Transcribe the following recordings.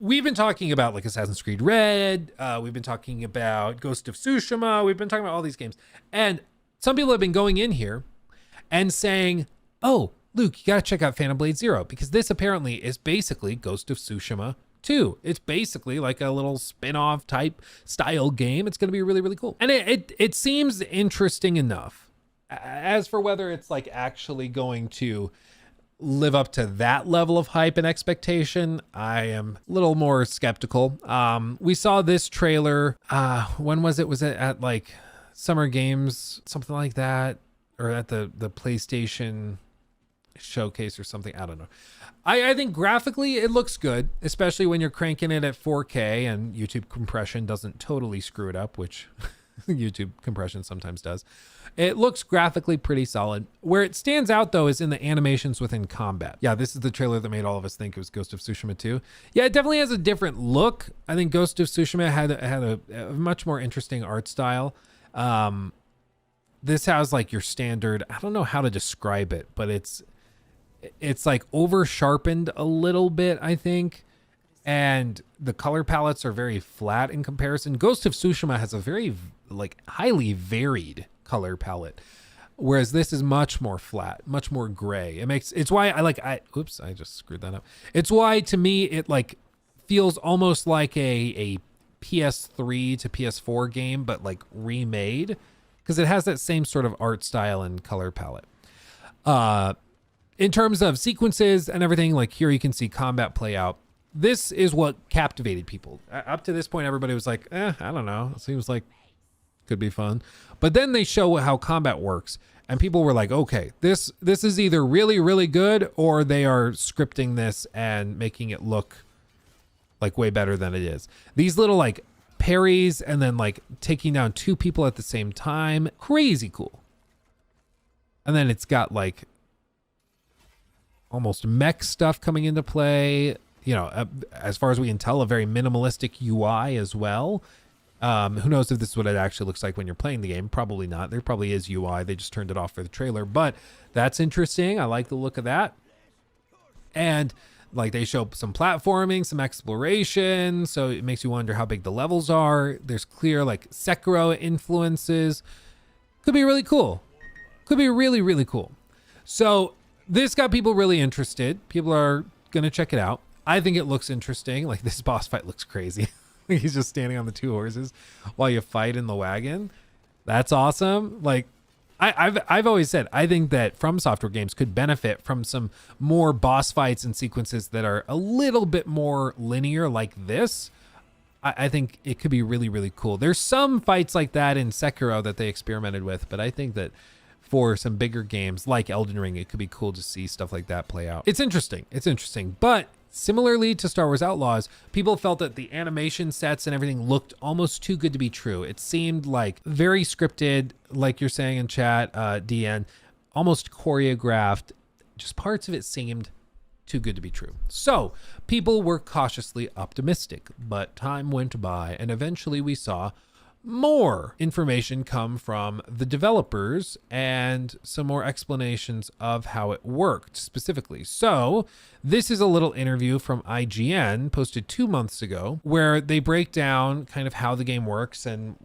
we've been talking about like Assassin's Creed Red. We've been talking about Ghost of Tsushima. We've been talking about all these games. And some people have been going in here and saying, oh, Luke, you got to check out Phantom Blade Zero, because this apparently is basically Ghost of Tsushima 2. It's basically like a little spin-off type style game. It's going to be really, really cool. And it seems interesting enough. As for whether it's like actually going to live up to that level of hype and expectation, I am a little more skeptical. We saw this trailer. When was it? Was it at like Summer Games, something like that? Or at the PlayStation showcase or something? I don't know. I think graphically it looks good, especially when you're cranking it at 4K and YouTube compression doesn't totally screw it up, which YouTube compression sometimes does. It looks graphically pretty solid. Where it stands out though is in the animations within combat. Yeah, this is the trailer that made all of us think it was Ghost of Tsushima 2. Yeah, it definitely has a different look. I think Ghost of Tsushima had a much more interesting art style. This has like your standard, I don't know how to describe it, but it's like over sharpened a little bit, I think. And the color palettes are very flat in comparison. Ghost of Tsushima has a very like highly varied color palette, whereas this is much more flat, much more gray. It's why oops, I just screwed that up. It's why to me it like feels almost like a PS3 to PS4 game, but like remade, because it has that same sort of art style and color palette. In terms of sequences and everything, like here you can see combat play out. This is what captivated people. Up to this point, everybody was like, I don't know. It seems like could be fun. But then they show how combat works. And people were like, okay, this is either really, really good, or they are scripting this and making it look like way better than it is. These little like parries and then like taking down two people at the same time. Crazy cool. And then it's got like almost mech stuff coming into play. You know, as far as we can tell, a very minimalistic UI as well. Who knows if this is what it actually looks like when you're playing the game? Probably not. There probably is UI. They just turned it off for the trailer, but that's interesting. I like the look of that. And like they show some platforming, some exploration. So it makes you wonder how big the levels are. There's clear like Sekiro influences. Could be really cool. Could be really, really cool. So this got people really interested. People are going to check it out. I think it looks interesting. Like this boss fight looks crazy. He's just standing on the two horses while you fight in the wagon. That's awesome. Like I've always said, I think that From Software games could benefit from some more boss fights and sequences that are a little bit more linear like this. I think it could be really, really cool. There's some fights like that in Sekiro that they experimented with, but I think that for some bigger games like Elden Ring, it could be cool to see stuff like that play out. It's interesting. It's interesting. But similarly to Star Wars Outlaws, people felt that the animation sets and everything looked almost too good to be true. It seemed like very scripted, like you're saying in chat, DN, almost choreographed. Just parts of it seemed too good to be true. So people were cautiously optimistic, but time went by and eventually we saw more information come from the developers and some more explanations of how it worked specifically. So this is a little interview from IGN posted 2 months ago where they break down kind of how the game works and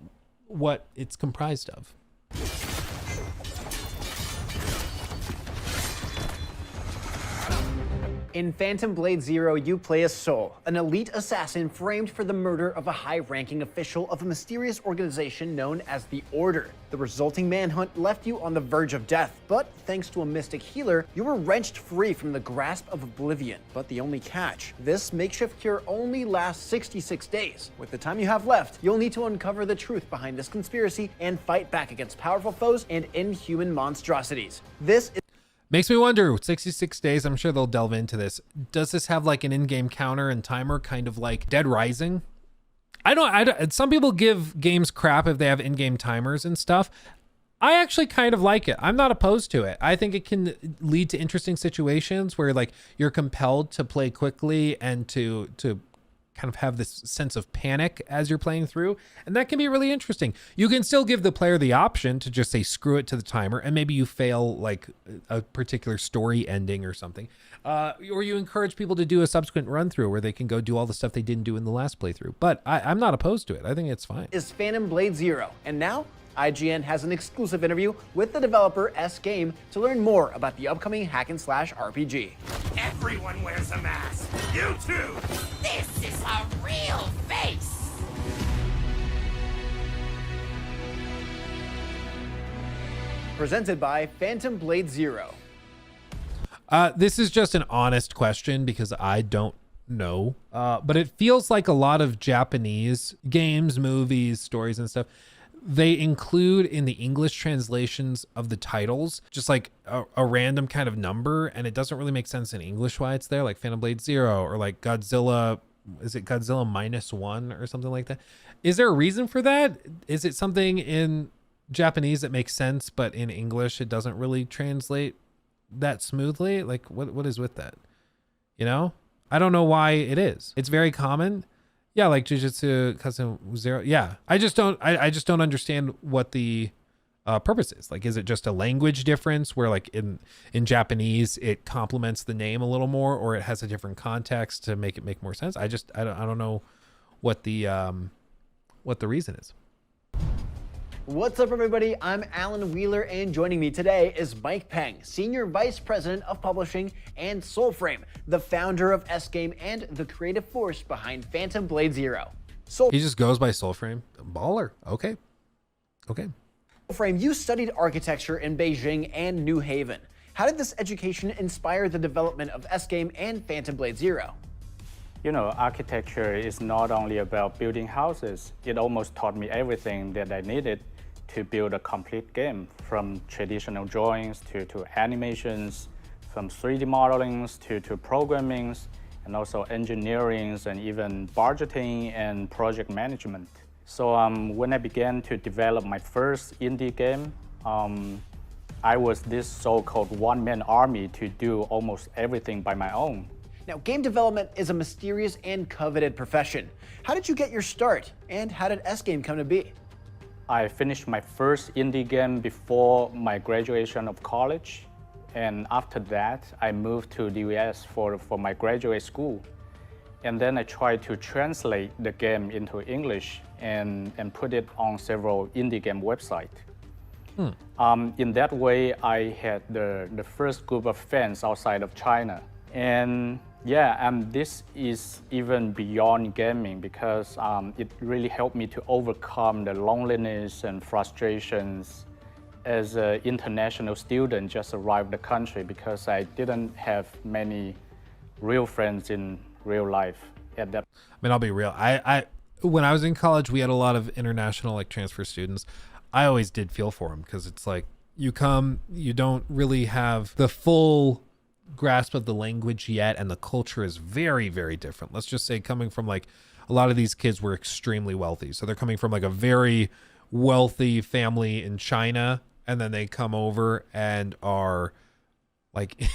what it's comprised of. In Phantom Blade Zero, you play as Soul, an elite assassin framed for the murder of a high-ranking official of a mysterious organization known as the Order. The resulting manhunt left you on the verge of death, but thanks to a mystic healer, you were wrenched free from the grasp of oblivion. But the only catch, this makeshift cure only lasts 66 days. With the time you have left, you'll need to uncover the truth behind this conspiracy and fight back against powerful foes and inhuman monstrosities. This is Makes me wonder, 66 days, I'm sure they'll delve into this. Does this have like an in-game counter and timer, kind of like Dead Rising? I don't, some people give games crap if they have in-game timers and stuff. I actually kind of like it. I'm not opposed to it. I think it can lead to interesting situations where like you're compelled to play quickly and to kind of have this sense of panic as you're playing through, and that can be really interesting. You can still give the player the option to just say screw it to the timer, and maybe you fail like a particular story ending or something, or you encourage people to do a subsequent run through where they can go do all the stuff they didn't do in the last playthrough. But I'm not opposed to it. I think it's fine. Is Phantom Blade Zero, and now IGN has an exclusive interview with the developer S-Game to learn more about the upcoming hack and slash RPG. Everyone wears a mask. You too. This is a real face. Presented by Phantom Blade Zero. This is just an honest question because I don't know, but it feels like a lot of Japanese games, movies, stories, and stuff, they include in the English translations of the titles just like a random kind of number, and it doesn't really make sense in English why it's there, like Phantom Blade Zero or like Godzilla. Is it Godzilla -1 or something like that? Is there a reason for that? Is it something in Japanese that makes sense, but in English it doesn't really translate that smoothly? Like what is with that? You know, I don't know why it is. It's very common. Yeah, like Jujutsu Kaisen Zero. Yeah, I just don't understand what the purpose is. Like, is it just a language difference where like in Japanese it complements the name a little more, or it has a different context to make it make more sense? I don't know what the reason is. What's up, everybody? I'm Alan Wheeler, and joining me today is Mike Peng, Senior Vice President of Publishing and Soulframe, the founder of S-Game and the creative force behind Phantom Blade Zero. He just goes by Soulframe. Baller. Okay. Soulframe, you studied architecture in Beijing and New Haven. How did this education inspire the development of S-Game and Phantom Blade Zero? You know, architecture is not only about building houses. It almost taught me everything that I needed to build a complete game, from traditional drawings to animations, from 3D modelings to programming, and also engineering and even budgeting and project management. So when I began to develop my first indie game, I was this so-called one-man army to do almost everything by my own. Now, game development is a mysterious and coveted profession. How did you get your start, and how did S-Game come to be? I finished my first indie game before my graduation of college, and after that, I moved to the US for my graduate school. And then I tried to translate the game into English and put it on several indie game websites. In that way, I had the first group of fans outside of China. And yeah, this is even beyond gaming because it really helped me to overcome the loneliness and frustrations as an international student just arrived the country, because I didn't have many real friends in real life at that. I mean, I'll be real. I when I was in college, we had a lot of international like transfer students. I always did feel for them because it's like you come, you don't really have the full grasp of the language yet, and the culture is very, very different. Let's just say coming from like a lot of these kids were extremely wealthy, so they're coming from like a very wealthy family in China, and then they come over and are like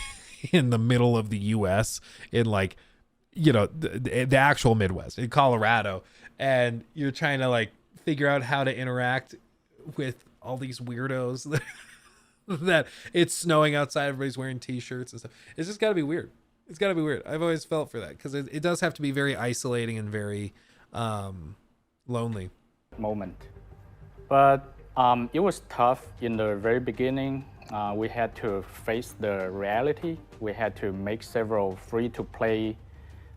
in the middle of the US in like, you know, the actual Midwest in Colorado, and you're trying to like figure out how to interact with all these weirdos that it's snowing outside, everybody's wearing t-shirts and stuff. It's just got to be weird. It's got to be weird. I've always felt for that because it does have to be very isolating and very lonely Moment. But it was tough in the very beginning. We had to face the reality. We had to make several free-to-play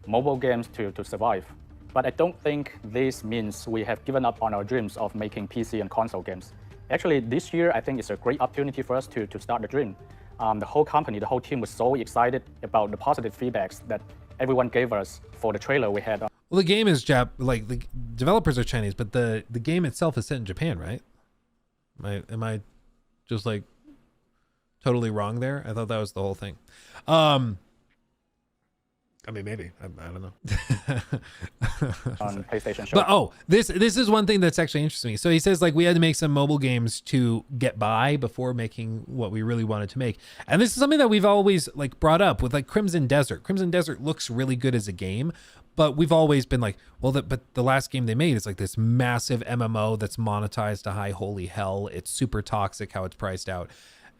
mobile games to survive. But I don't think this means we have given up on our dreams of making PC and console games. Actually, this year, I think it's a great opportunity for us to start the dream. The whole company, the whole team was so excited about the positive feedbacks that everyone gave us for the trailer we had. Well, the game is like the developers are Chinese, but the game itself is set in Japan, right? Am I just like totally wrong there? I thought that was the whole thing. I mean, maybe. I don't know. on PlayStation Show. But this is one thing that's actually interesting. So he says like we had to make some mobile games to get by before making what we really wanted to make. And this is something that we've always like brought up with like Crimson Desert. Crimson Desert looks really good as a game, but we've always been like, well, but the last game they made is like this massive MMO that's monetized to high holy hell. It's super toxic how it's priced out.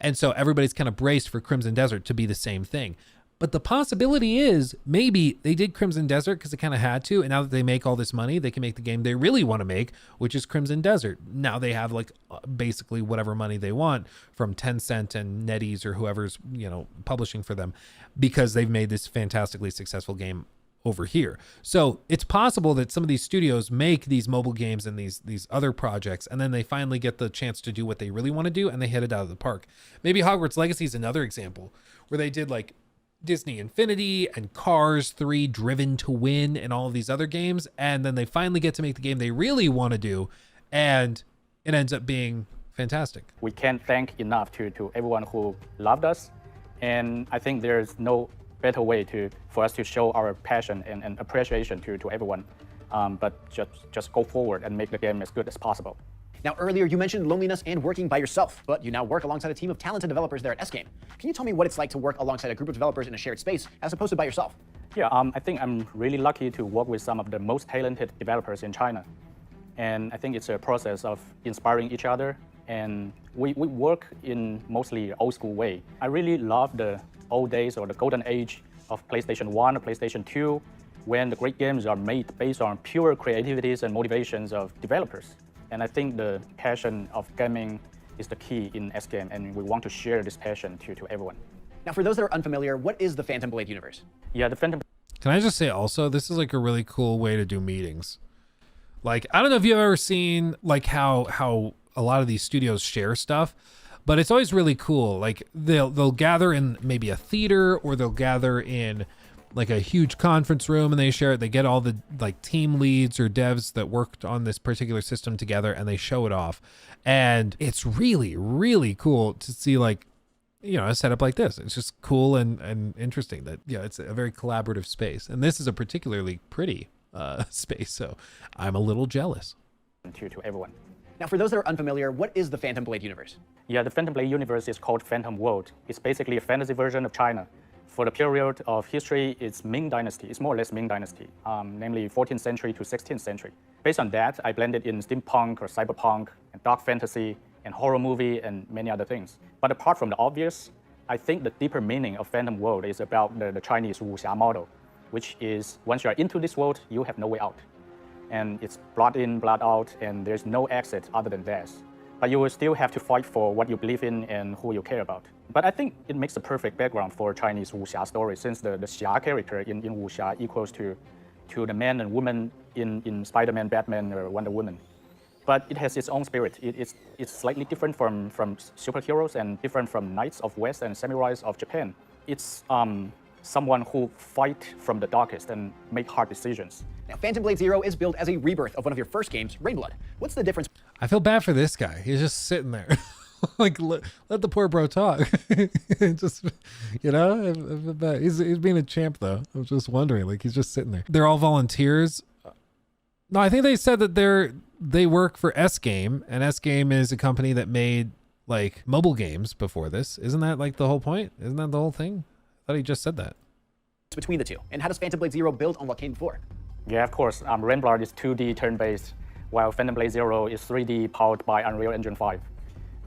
And so everybody's kind of braced for Crimson Desert to be the same thing. But the possibility is maybe they did Crimson Desert because they kind of had to. And now that they make all this money, they can make the game they really want to make, which is Crimson Desert. Now they have like basically whatever money they want from Tencent and NetEase or whoever's, publishing for them, because they've made this fantastically successful game over here. So it's possible that some of these studios make these mobile games and these other projects, and then they finally get the chance to do what they really want to do and they hit it out of the park. Maybe Hogwarts Legacy is another example where they did like Disney Infinity and Cars 3 Driven to Win and all of these other games, and then they finally get to make the game they really want to do, and it ends up being fantastic. We can't thank enough to everyone who loved us, and I think there's no better way for us to show our passion and appreciation to everyone, but just go forward and make the game as good as possible. Now, earlier you mentioned loneliness and working by yourself, but you now work alongside a team of talented developers there at S-Game. Can you tell me what it's like to work alongside a group of developers in a shared space as opposed to by yourself? Yeah, I think I'm really lucky to work with some of the most talented developers in China. And I think it's a process of inspiring each other. And we work in mostly old school way. I really love the old days or the golden age of PlayStation 1 or PlayStation 2, when the great games are made based on pure creativities and motivations of developers. And I think the passion of gaming is the key in S-Game, and we want to share this passion to everyone. Now, for those that are unfamiliar, what is the Phantom Blade universe? Yeah, the Phantom. Can I just say also, this is like a really cool way to do meetings. Like, I don't know if you've ever seen like how a lot of these studios share stuff, but it's always really cool. Like they'll gather in maybe a theater, or they'll gather in like a huge conference room and they share it. They get all the like team leads or devs that worked on this particular system together and they show it off. And it's really, really cool to see like, a setup like this. It's just cool and interesting that, it's a very collaborative space. And this is a particularly pretty space. So I'm a little jealous. To everyone. Now, for those that are unfamiliar, what is the Phantom Blade universe? Yeah, the Phantom Blade universe is called Phantom World. It's basically a fantasy version of China. For the period of history, it's Ming Dynasty. It's more or less Ming Dynasty, namely 14th century to 16th century. Based on that, I blended in steampunk or cyberpunk and dark fantasy and horror movie and many other things. But apart from the obvious, I think the deeper meaning of Phantom World is about the Chinese wuxia model, which is once you are into this world, you have no way out. And it's blood in, blood out, and there's no exit other than death. But you will still have to fight for what you believe in and who you care about. But I think it makes the perfect background for a Chinese wuxia story, since the xia character in wuxia equals to the man and woman in Spider-Man, Batman, or Wonder Woman. But it has its own spirit. It's slightly different from superheroes and different from knights of West and samurais of Japan. It's someone who fight from the darkest and make hard decisions. Now, Phantom Blade Zero is billed as a rebirth of one of your first games, Rainblood. What's the difference? I feel bad for this guy. He's just sitting there. Like, let the poor bro talk. Just, he's being a champ, though. I was just wondering, like, he's just sitting there. They're all volunteers. No, I think they said that they work for S-Game, and S-Game is a company that made, like, mobile games before this. Isn't that, like, the whole point? Isn't that the whole thing? I thought he just said that. Between the two, and how does Phantom Blade Zero build on what came before? Yeah, of course. Rainblood is 2D turn-based, while Phantom Blade Zero is 3D powered by Unreal Engine 5.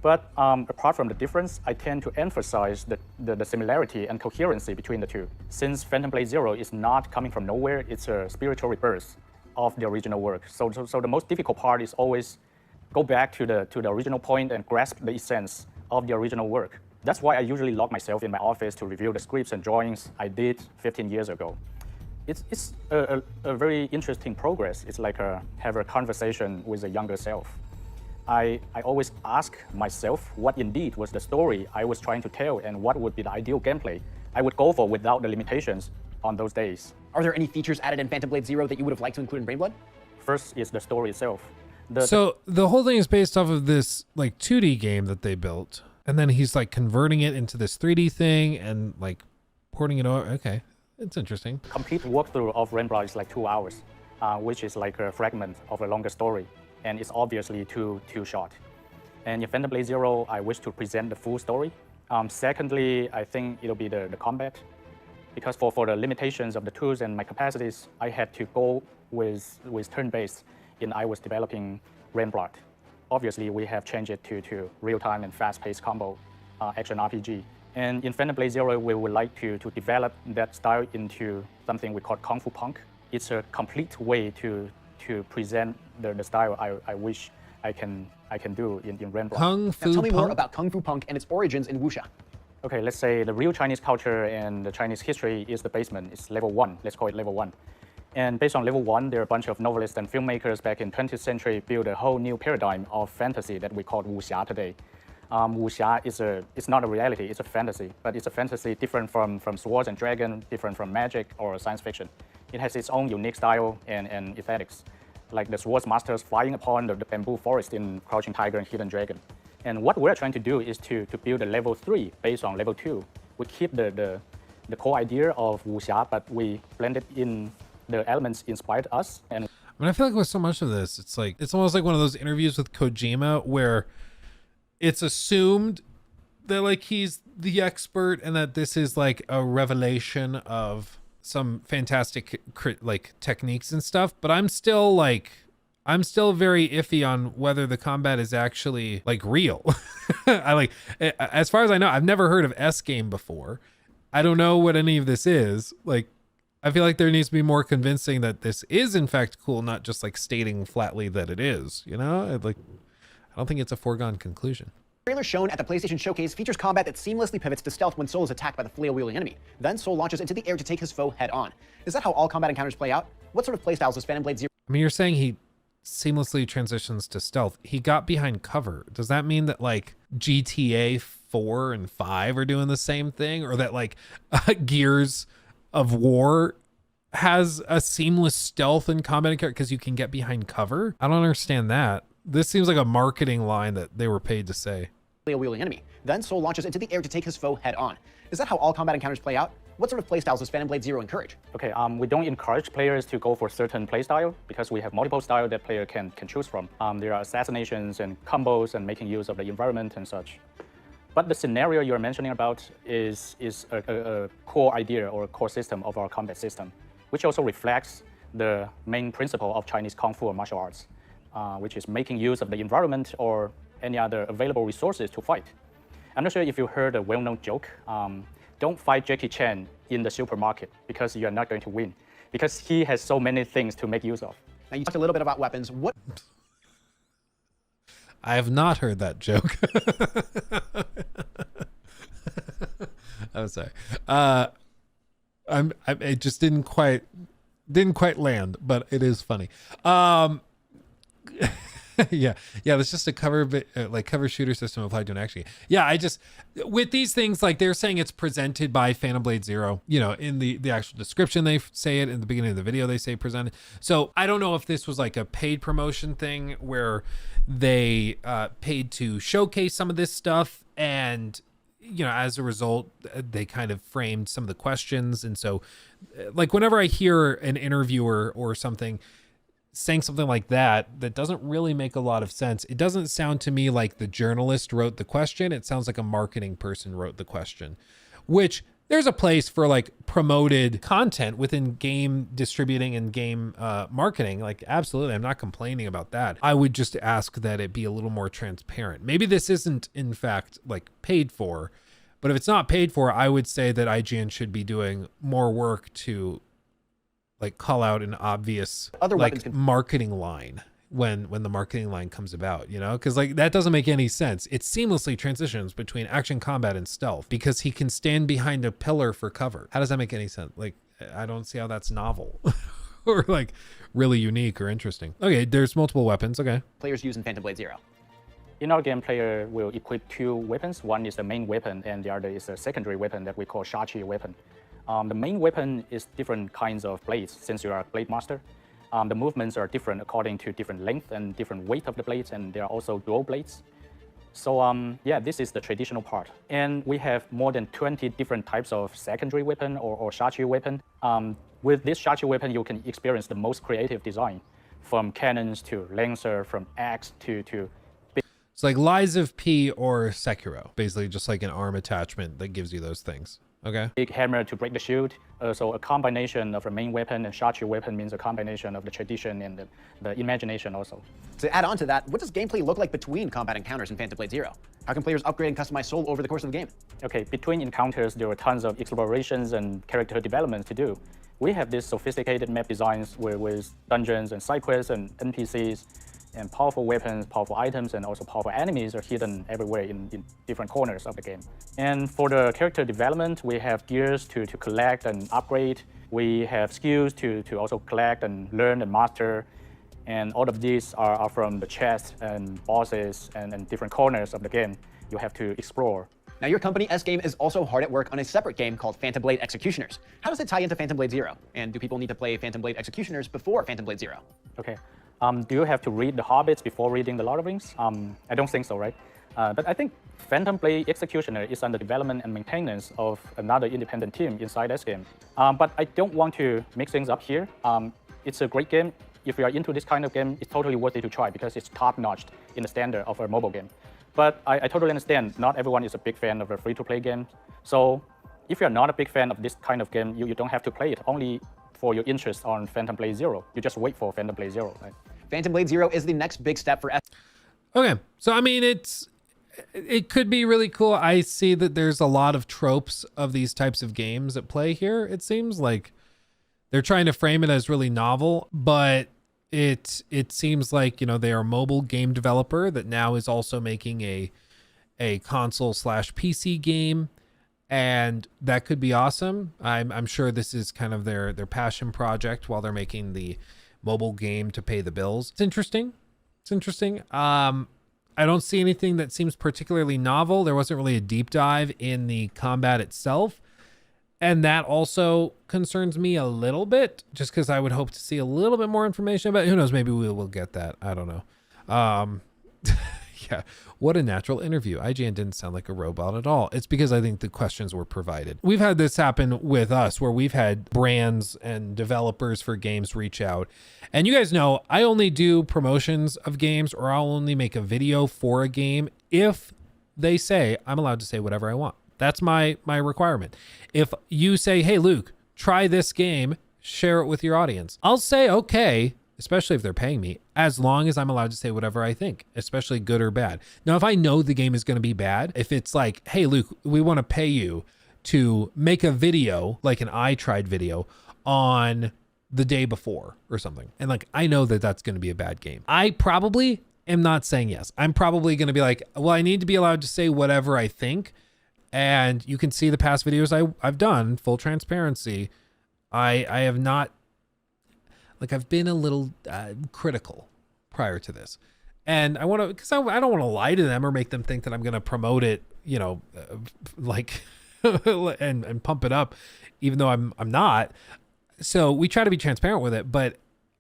But apart from the difference, I tend to emphasize the similarity and coherency between the two. Since Phantom Blade Zero is not coming from nowhere, it's a spiritual rebirth of the original work. So the most difficult part is always go back to the original point and grasp the essence of the original work. That's why I usually lock myself in my office to review the scripts and drawings I did 15 years ago. It's a very interesting progress. It's like have a conversation with a younger self. I always ask myself what indeed was the story I was trying to tell and what would be the ideal gameplay I would go for without the limitations on those days. Are there any features added in Phantom Blade Zero that you would have liked to include in Rainblood? First is the story itself. So the whole thing is based off of this like 2D game that they built, and then he's like converting it into this 3D thing and like porting it over. Okay, it's interesting. Complete walkthrough of Rainblood is like 2 hours. which is like a fragment of a longer story, and it's obviously too short. And in Phantom Blade Zero, I wish to present the full story. Secondly, I think it'll be the combat, because for the limitations of the tools and my capacities, I had to go with turn-based, and I was developing Rainblood. Obviously, we have changed it to real-time and fast-paced combo action RPG. And in Phantom Blade Zero, we would like to develop that style into something we call Kung Fu Punk. It's a complete way to present the style I wish I can do in Rainblood. Kung Fu Now tell me more Punk? about Kung Fu Punk and its origins in wuxia. Okay, let's say the real Chinese culture and the Chinese history is the basement. It's level 1. Let's call it level 1. And based on level 1, there are a bunch of novelists and filmmakers back in 20th century built a whole new paradigm of fantasy that we call wuxia today. Wuxia it's not a reality, it's a fantasy, but it's a fantasy different from swords and dragons, different from magic or science fiction. It has its own unique style and aesthetics, like the swords masters flying upon the bamboo forest in Crouching Tiger and Hidden Dragon. And what we're trying to do is to build a level 3 based on level 2. We keep the core idea of wuxia, but we blended in the elements inspired us. And I mean, I feel like with so much of this, it's almost like one of those interviews with Kojima where it's assumed that like he's the expert and that this is like a revelation of some fantastic like techniques and stuff, but I'm still very iffy on whether the combat is actually like real. As far as I know, I've never heard of S game before. I don't know what any of this is. Like, I feel like there needs to be more convincing that this is in fact cool, not just like stating flatly that it is, you know? I don't think it's a foregone conclusion. The trailer shown at the PlayStation Showcase features combat that seamlessly pivots to stealth when Soul is attacked by the flail-wielding enemy. Then Soul launches into the air to take his foe head-on. Is that how all combat encounters play out? What sort of playstyles does Phantom Blade Zero I mean, you're saying he seamlessly transitions to stealth. He got behind cover. Does that mean that like GTA 4 and 5 are doing the same thing? Or that like Gears of War has a seamless stealth and combat because you can get behind cover? I don't understand that. This seems like a marketing line that they were paid to say. flail-wielding enemy? Then Soul launches into the air to take his foe head-on. Is that how all combat encounters play out? What sort of playstyles does Phantom Blade Zero encourage? okay, we don't encourage players to go for certain playstyle because we have multiple styles that player can choose from. There are assassinations and combos and making use of the environment and such. But the scenario you're mentioning about is a core idea or a core system of our combat system, which also reflects the main principle of Chinese Kung Fu or martial arts, which is making use of the environment or any other available resources to fight. I'm not sure if you heard a well-known joke. Don't fight Jackie Chan in the supermarket because you are not going to win, because he has so many things to make use of. Now you talked a little bit about weapons. What I have not heard that joke. I'm sorry. It just didn't quite land, but it is funny. yeah, that's just a cover shooter system applied to an action game. Yeah, with these things, like they're saying it's presented by Phantom Blade Zero, you know, in the actual description they say it, in the beginning of the video they say presented. So I don't know if this was like a paid promotion thing where they paid to showcase some of this stuff, and you know, as a result they kind of framed some of the questions. And so like whenever I hear an interviewer or something saying something like that doesn't really make a lot of sense. It doesn't sound to me like the journalist wrote the question. It sounds like a marketing person wrote the question, which there's a place for like promoted content within game distributing and game marketing. Like, absolutely. I'm not complaining about that. I would just ask that it be a little more transparent. Maybe this isn't in fact like paid for, but if it's not paid for, I would say that IGN should be doing more work to like call out an obvious Other like weapons marketing line when the marketing line comes about, you know, because like that doesn't make any sense. It seamlessly transitions between action, combat, and stealth because he can stand behind a pillar for cover. How does that make any sense? Like, I don't see how that's novel or like really unique or interesting. Okay, there's multiple weapons. Okay, players use in Phantom Blade Zero? In our game, player will equip 2 weapons. One is the main weapon, and the other is a secondary weapon that we call Shachi weapon. The main weapon is different kinds of blades, since you are a blade master. The movements are different according to different length and different weight of the blades, and there are also dual blades. So yeah, this is the traditional part. And we have more than 20 different types of secondary weapon or Shachi weapon. With this shotgun weapon, you can experience the most creative design, from cannons to lancer, from axe to It's like Lies of P or Sekiro, basically just like an arm attachment that gives you those things. Okay. big hammer to break the shield. So a combination of a main weapon and shotgun weapon means a combination of the tradition and the imagination also. To add on to that, what does gameplay look like between combat encounters in Phantom Blade Zero? How can players upgrade and customize Soul over the course of the game? Okay, between encounters, there are tons of explorations and character development to do. We have these sophisticated map designs with dungeons and side quests and NPCs, and powerful weapons, powerful items, and also powerful enemies are hidden everywhere in different corners of the game. And for the character development, we have gears to collect and upgrade. We have skills to also collect and learn and master. And all of these are from the chests and bosses and different corners of the game you have to explore. Now, your company, S-Game, is also hard at work on a separate game called Phantom Blade Executioners. How does it tie into Phantom Blade Zero? And do people need to play Phantom Blade Executioners before Phantom Blade Zero? Okay. Do you have to read The Hobbits before reading The Lord of the Rings? I don't think so, right? But I think Phantom Blade Executioner is under development and maintenance of another independent team inside S-Game. But I don't want to mix things up here. It's a great game. If you are into this kind of game, it's totally worth it to try because it's top-notch in the standard of a mobile game. But I totally understand not everyone is a big fan of a free-to-play game. So if you're not a big fan of this kind of game, you don't have to play it only for your interest on Phantom Blade Zero. You just wait for Phantom Blade Zero, right? Phantom Blade Zero is the next big step for Okay. So, I mean, it could be really cool. I see that there's a lot of tropes of these types of games at play here. It seems like they're trying to frame it as really novel, but it seems like, you know, they are a mobile game developer that now is also making a console / PC game, and that could be awesome. I'm sure this is kind of their passion project while they're making the mobile game to pay the bills. It's interesting. I don't see anything that seems particularly novel. There wasn't really a deep dive in the combat itself. And that also concerns me a little bit, just because I would hope to see a little bit more information about it. Who knows, maybe we will get that. I don't know. Yeah, what a natural interview. IGN didn't sound like a robot at all. It's because I think the questions were provided. We've had this happen with us where we've had brands and developers for games reach out. And you guys know I only do promotions of games, or I'll only make a video for a game if they say I'm allowed to say whatever I want. That's my requirement. If you say, hey, Luke, try this game, share it with your audience, I'll say, okay, especially if they're paying me, as long as I'm allowed to say whatever I think, especially good or bad. Now, if I know the game is going to be bad, if it's like, hey, Luke, we want to pay you to make a video, like an I tried video on the day before or something, and like, I know that that's going to be a bad game, I probably am not saying yes. I'm probably going to be like, well, I need to be allowed to say whatever I think. And you can see the past videos I've done, full transparency. I have not, like, I've been a little critical prior to this. And I want to, because I don't want to lie to them or make them think that I'm going to promote it, you know, like, and pump it up, even though I'm not. So we try to be transparent with it, but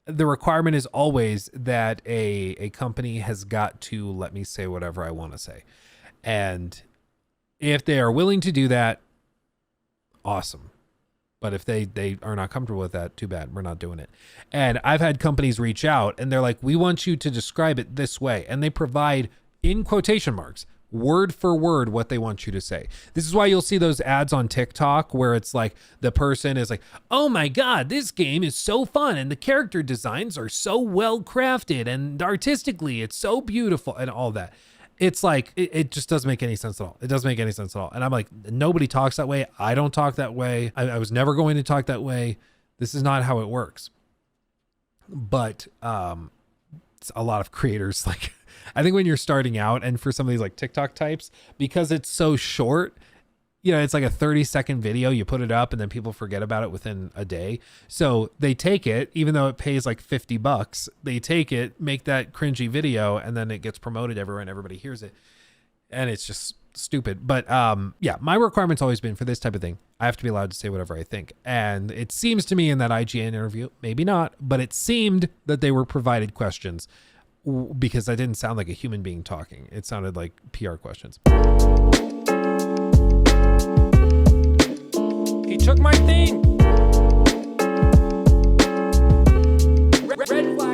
the requirement is always that a company has got to let me say whatever I want to say. And if they are willing to do that, awesome. But if they are not comfortable with that, too bad. We're not doing it. And I've had companies reach out and they're like, we want you to describe it this way. And they provide, in quotation marks, word for word what they want you to say. This is why you'll see those ads on TikTok where it's like the person is like, oh my God, this game is so fun. And the character designs are so well crafted and artistically, it's so beautiful and all that. It's like, it just doesn't make any sense at all. It doesn't make any sense at all. And I'm like, nobody talks that way. I don't talk that way. I was never going to talk that way. This is not how it works. But it's a lot of creators, like, I think when you're starting out, and for some of these like TikTok types, because it's so short, you know, it's like a 30-second video, you put it up and then people forget about it within a day. So they take it, even though it pays like $50, they take it, make that cringy video, and then it gets promoted everywhere and everybody hears it. And it's just stupid. But yeah, my requirement's always been for this type of thing, I have to be allowed to say whatever I think. And it seems to me in that IGN interview, maybe not, but it seemed that they were provided questions, because that didn't sound like a human being talking. It sounded like PR questions. He took my thing. Red flag.